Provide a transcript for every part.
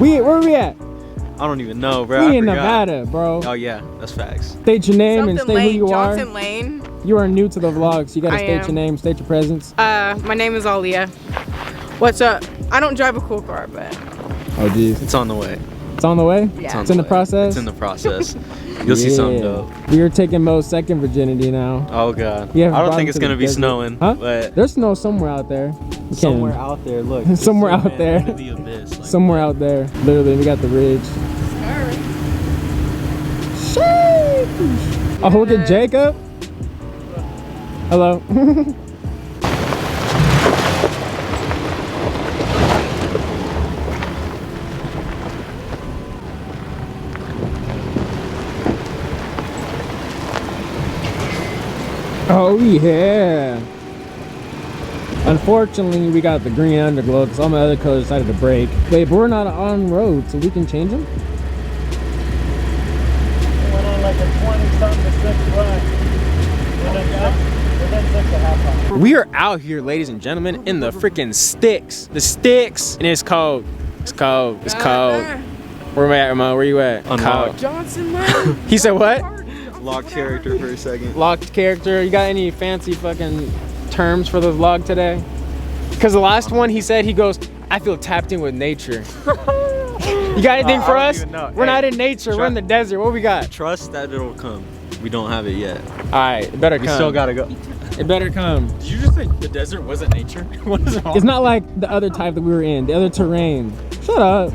Where we at? I don't even know, bro. We in Nevada, bro. Oh yeah, that's facts. State your name and state who you are. Johnson Lane. You are new to the vlog, so you gotta state your name, state your presence. My name is Alia. What's up? I don't drive a cool car, but. Oh geez. It's on the way. It's on the way? Yeah. It's in the process? It's in the process. You'll see something dope. We are taking Mo's second virginity now. Oh god. Yeah, I don't think it's gonna be snowing. Huh? But there's snow somewhere out there. Somewhere out there, look. Somewhere out there. Into the abyss, like somewhere out there. Literally, we got the ridge. Sheesh. Oh, look at Jacob. Hello. Oh yeah. Unfortunately, we got the green underglow because all my other colors decided to break. Wait, but we're not on road, so we can change them? Went on like a 20-something to 6 run. Within 6.5 hours. We are out here, ladies and gentlemen, in the freaking sticks. The sticks. And it's cold. It's cold. It's cold. Where am I at, Mo? Where you at? Unlocked. Johnson Lane. He said what? Locked character for a second. Locked character. You got any fancy fucking terms for the vlog today? Because the last one he said, he goes, I feel tapped in with nature. You got anything for us? We're not in nature, we're in the desert. What we got? Trust that it'll come. We don't have it yet. Alright, it better come. We still gotta go. It better come. Did you just say the desert wasn't nature? What is wrong? It's not like the other type that we were in, the other terrain. Shut up.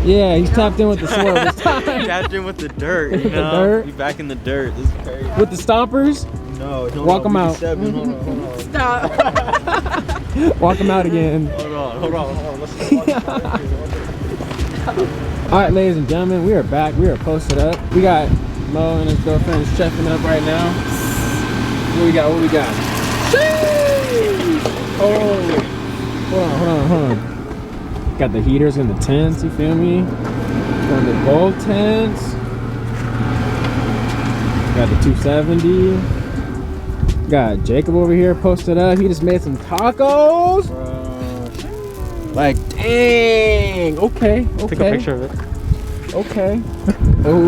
Yeah, he's tapped in with the soil this time. Tapped in with the dirt, you With the know? dirt? We back in the dirt. This is crazy. With the stompers? No, Walk them out. Hold on. Stop. Walk them out again. Hold on. Let's Alright, ladies and gentlemen, we are back. We are posted up. We got Mo and his girlfriend chefing up right now. What we got? Oh, hold on. Got the heaters in the tents, you feel me? Got the gold tents. Got the 270. Got Jacob over here posted up. He just made some tacos. Like, dang. Okay. take a picture of it. Okay. Oh,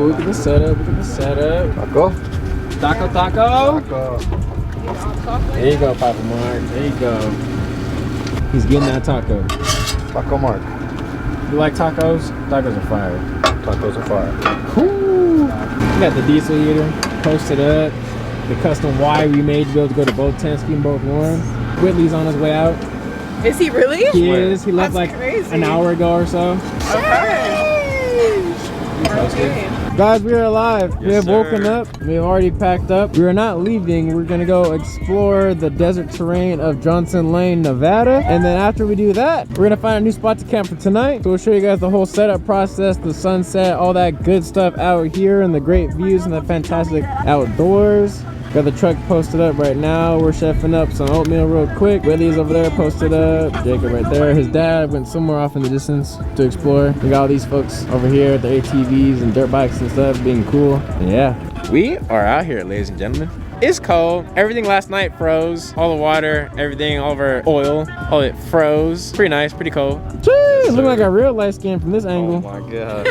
look at the setup. Taco. There you go, Papa Mark. There you go. He's getting that taco. Taco Mark. You like tacos? Tacos are fire. Tacos are fire. Woo! We got the diesel heater posted up. The custom wire we made to be able to go to both tents, keep them both warm. Whitley's on his way out. Is he really? He is. He left That's like crazy. an hour ago or so. Okay. Guys, we are alive. We have sir. woken up. We have already packed up. We are not leaving. We're gonna go explore the desert terrain of Johnson Lane, Nevada. And then after we do that, we're gonna find a new spot to camp for tonight. So we'll show you guys the whole setup process, the sunset, all that good stuff out here, and the great views and the fantastic outdoors. Got the truck posted up right now. We're chefing up some oatmeal real quick. Whitley's over there posted up. Jacob right there. His dad went somewhere off in the distance to explore. We got all these folks over here with their ATVs and dirt bikes and stuff being cool. And yeah, we are out here, ladies and gentlemen. It's cold. Everything last night froze. All the water, everything, all of our oil, all it froze. Pretty nice, pretty cold. Jeez, looking like a real light skin from this angle. Oh my god.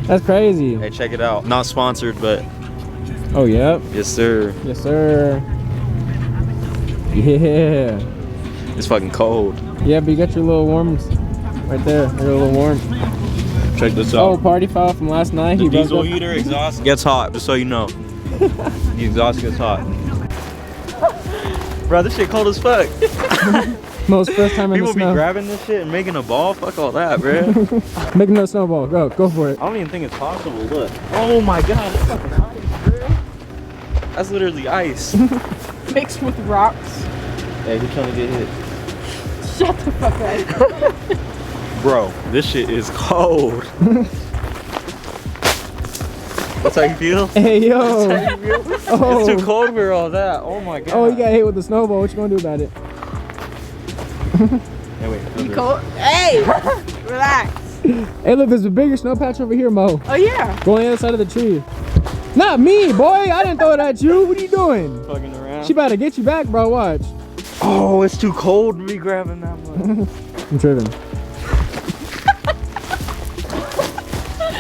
That's crazy. Hey, check it out. Not sponsored, but Oh, yep. yes sir. Yes, sir. Yeah. It's fucking cold. Yeah, but you got your little warms right there. You're a little warm. Check this Oh, out. party foul from last night. The diesel heater exhaust gets hot, just so you know. The exhaust gets hot. Bro, this shit cold as fuck. Most first time in People the be snow. grabbing this shit and making a ball. Fuck all that, bro. Making no snowball. Go for it. I don't even think it's possible. Look. Oh my god, it's fucking ice, bro. That's literally ice. Mixed with rocks. Hey, who's trying to get hit? Shut the fuck up. Bro, this shit is cold. That's how you feel? Hey, yo. That's how you feel? Oh. It's too cold for all that. Oh my god. Oh, you got hit with the snowball. What you gonna do about it? Hey, wait. You cold? Hey! Relax. Hey, look, there's a bigger snow patch over here, Mo. Oh yeah. Go on the other side of the tree. Not me, boy. I didn't throw it at you. What are you doing? Fucking around. She about to get you back, bro. Watch. Oh, it's too cold to be grabbing that much. I'm tripping.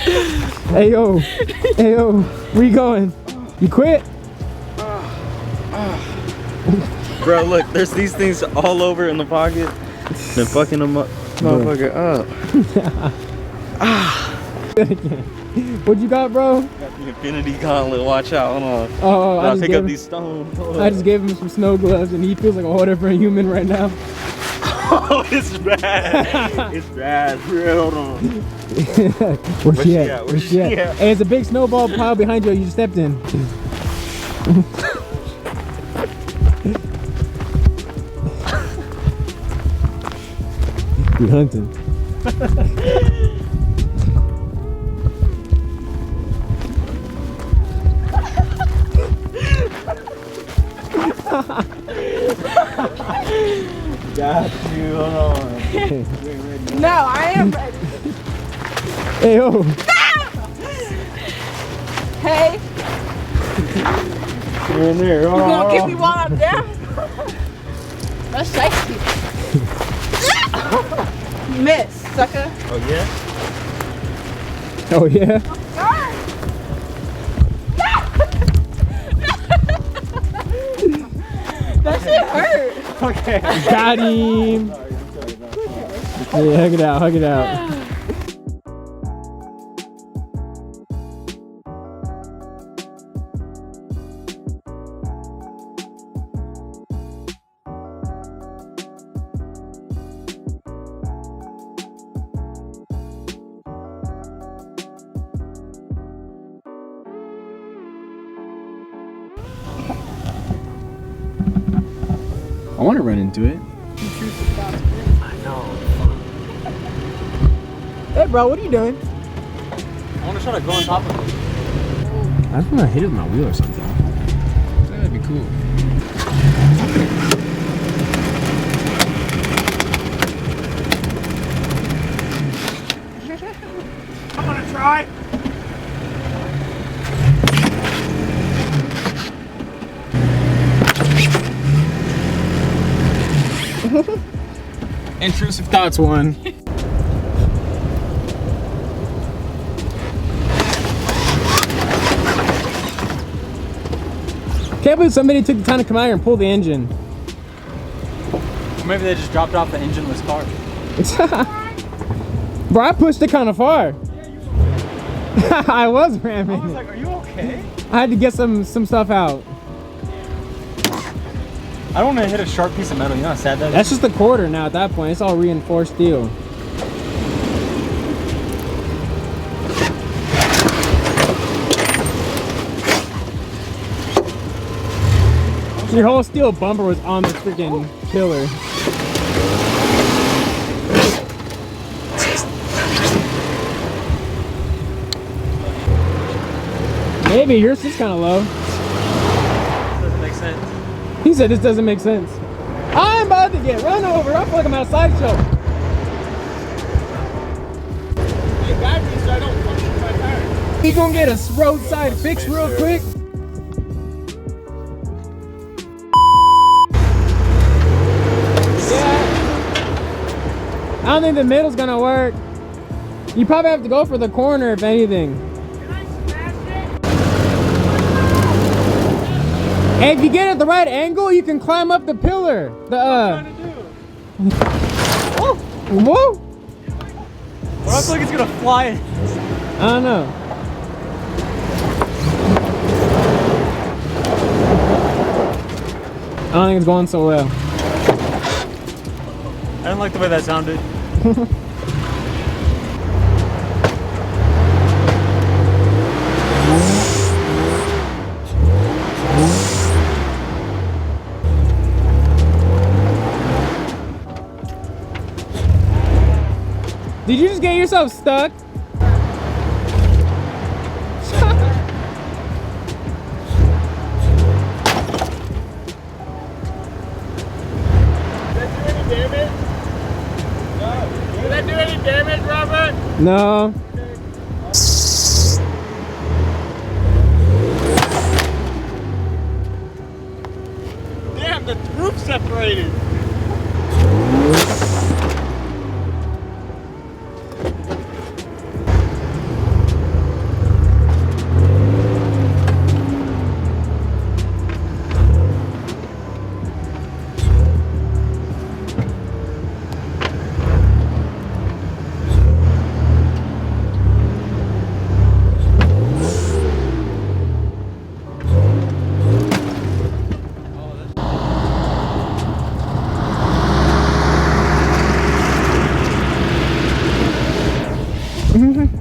Hey yo, hey yo, where you going? You quit? Bro, look, there's these things all over in the pocket. They're fucking them up. Motherfucker up. What you got, bro? Got the Infinity Gauntlet, watch out, hold on. Oh, I'll pick up these stones. I just gave him some snow gloves and he feels like a whole different human right now. Oh, it's rad. It's rad, bro. Hold on. Where's she at? Where's she at? Hey, it's a big snowball pile behind you. You just stepped in. You're hunting. Got you, hold on. No, I am ready. Hey yo. Hey, You're in there. you Hold gonna on. kick me while I'm down? That's safety. Miss, sucker. Oh, yeah? Oh yeah. Sorry. That shit hurt. Okay. Got him. Yeah, hug it out. Hug it out. I want to run into it. I know. Hey, bro, what are you doing? I want to try to go on top of it. I just want to hit it with my wheel or something. That'd be cool. I'm gonna try. Intrusive thoughts one. Can't believe somebody took the time to come out here and pull the engine. Maybe they just dropped off the engineless car. Bro, I pushed it kind of far. I was ramming. I was like, are you okay? I had to get some stuff out. I don't want to hit a sharp piece of metal. You know how sad that is? That's just a quarter now at that point. It's all reinforced steel. Your whole steel bumper was on the freaking pillar. Maybe yours is kind of low. Doesn't make sense. He said this doesn't make sense. I'm about to get run over. I feel like I'm at a sideshow. You got me so I don't puncture my tire. He gonna get a roadside fix real quick. Yeah. I don't think the middle's gonna work. You probably have to go for the corner if anything. And if you get it at the right angle, you can climb up the pillar. Whoa! Whoa! What I feel like it's gonna fly in. I don't know. I don't think it's going so well. I didn't like the way that sounded. Did you just get yourself stuck? Did that do any damage, Robert? No. Damn, the roof separated.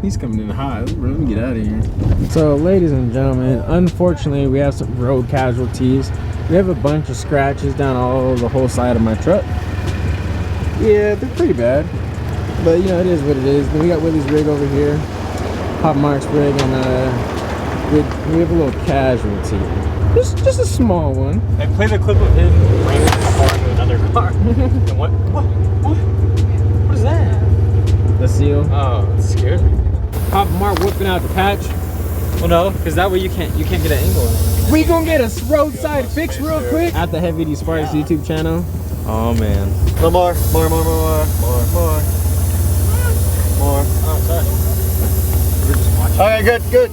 He's coming in hot. Let me get out of here. So, ladies and gentlemen, unfortunately, we have some road casualties. We have a bunch of scratches down the whole side of my truck. Yeah, they're pretty bad. But, you know, it is what it is. Then we got Willie's rig over here. Pop Mark's rig, and we have a little casualty. Just a small one. I play the clip of him ramming the car into another car. And what is that? The seal. Oh, it scares me. Pop Mark whipping out the patch. Well, no, because that way you can't get an angle. We gonna get a roadside fix real quick at the Heavy D Sparks YouTube channel. Oh man. No more. Oh, sorry. Okay, good.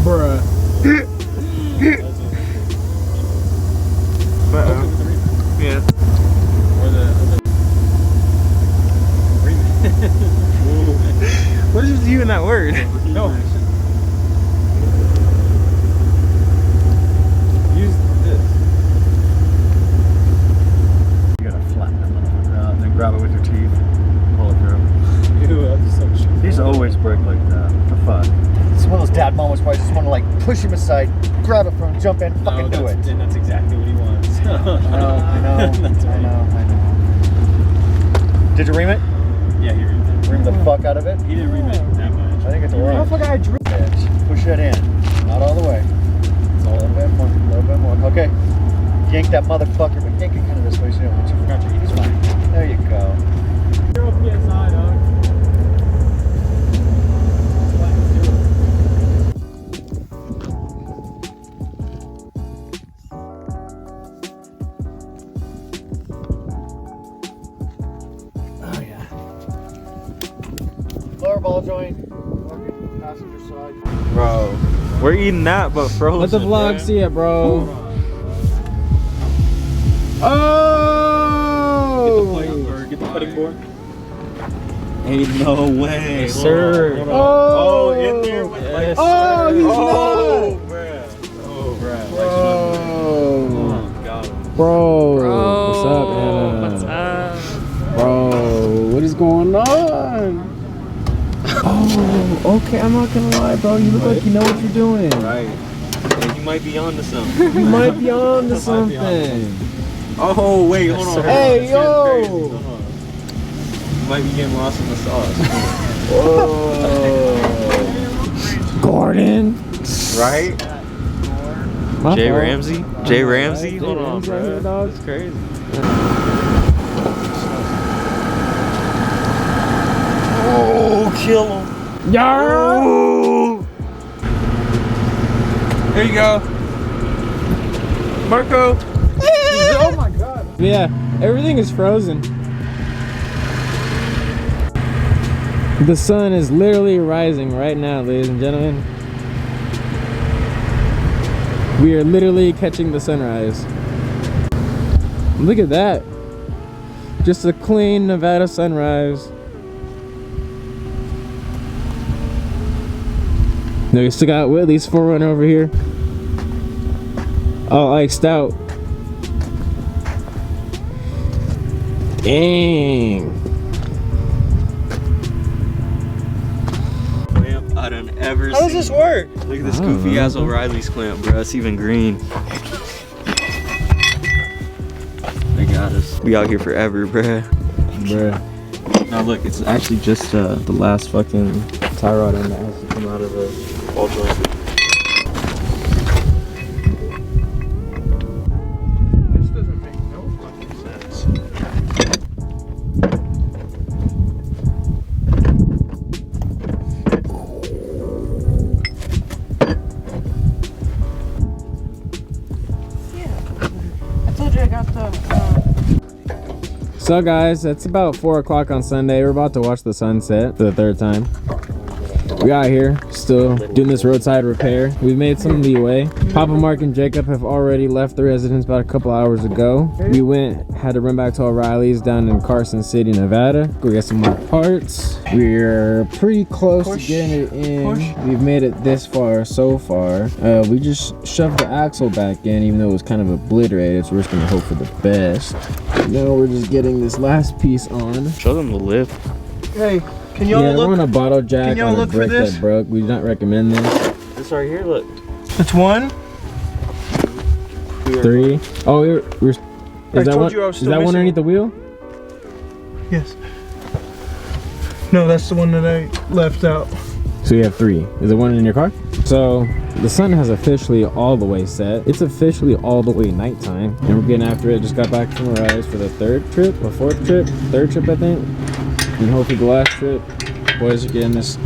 Bruh. Yeah. What is you in that word? No. Use this. You gotta flatten that motherfucker out and then grab it with your teeth. Pull it through. Ew, that's so shit. These always break like that. What the fuck? It's one of those dad moments where I just want to like push him aside, grab it from him, jump in, fucking do it. And that's exactly what he wants. I know. Did you ream it? Yeah, he reamed it. Ream the fuck out of it? He didn't ream it that much. I think it's a lot. I drew. Push that in. Not all the way. It's all A little bit more. Okay. Yank that motherfucker, but yank it kind of this way so you don't get your front. He's fine. There you go. You're up the inside, dog. Lower ball joint. Passenger side. Bro, we're eating that, but frozen. Let the vlog see it, bro. Oh! Get the cutting board. Ain't no way. Yes, sir. Oh, in there with Yes, Oh, he's Oh, not. bruh. Got him. Bro, what's up, Anna? What's up? Bro, what is going on? Oh, okay, I'm not gonna lie, bro. You look like you know what you're doing. Right. Hey, you might be on to something. You might be on to something. Oh, wait, hold on. Hey, This is yo. crazy. Hold on. You might be getting lost in the sauce. Whoa. Gordon. Right? My Jay fault. Ramsey? Jay Ramsey? Jay Hold on, Ramsey out here, bro. dog. That's crazy. Oh, kill him. Yarr! There you go. Marco. Oh my god. Yeah, everything is frozen. The sun is literally rising right now, ladies and gentlemen. We are literally catching the sunrise. Look at that. Just a clean Nevada sunrise. No, we still got Whitley's 4Runner over here. All iced out. Dang. Clamp I done ever How does this work? Look at this goofy ass O'Reilly's clamp, bro. It's even green. They got us. We out here forever, bruh. Bruh. Now look, it's actually just the last fucking tie rod end that has to come out of the ball joint. This doesn't make no fucking sense. I told you I got the. So guys, it's about 4 o'clock on Sunday. We're about to watch the sunset for the third time. We out here still doing this roadside repair. We've made some leeway. Papa Mark and Jacob have already left the residence about a couple hours ago. We had to run back to O'Reilly's down in Carson City, Nevada. Go get some more parts. We're pretty close to getting it in. We've made it this far so far. We just shoved the axle back in, even though it was kind of obliterated, so we're just gonna hope for the best. Now we're just getting this last piece on. Show them the lift. Hey, can y'all Yeah, look? we're on a bottle jack Can y'all on a look for brick this? that broke. We do not recommend this. This right here, look. It's one. 3. Oh, is that told one? you I was Is still that one missing underneath the wheel? Yes. No, that's the one that I left out. So you have 3. Is there one in your car? So the sun has officially all the way set. It's officially all the way nighttime, and we're getting after it. Just got back from a rise for the 3rd trip or 4th trip, 3rd trip I think, and hopefully the last trip. Boys are getting this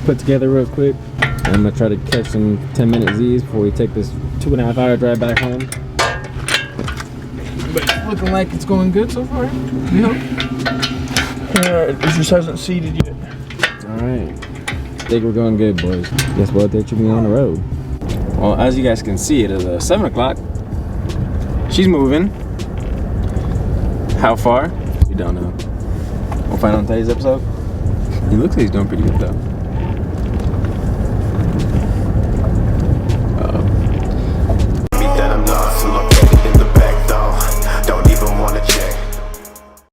put together real quick. I'm gonna try to catch some 10-minute Z's before we take this 2.5-hour drive back home. But it's looking like it's going good so far. We hope. It just hasn't seated yet. All right. I think we're going good, boys. Guess what? They should be on the road. Well, as you guys can see, it is 7 o'clock. She's moving. How far? We don't know. We'll find out in today's episode. He looks like he's doing pretty good though.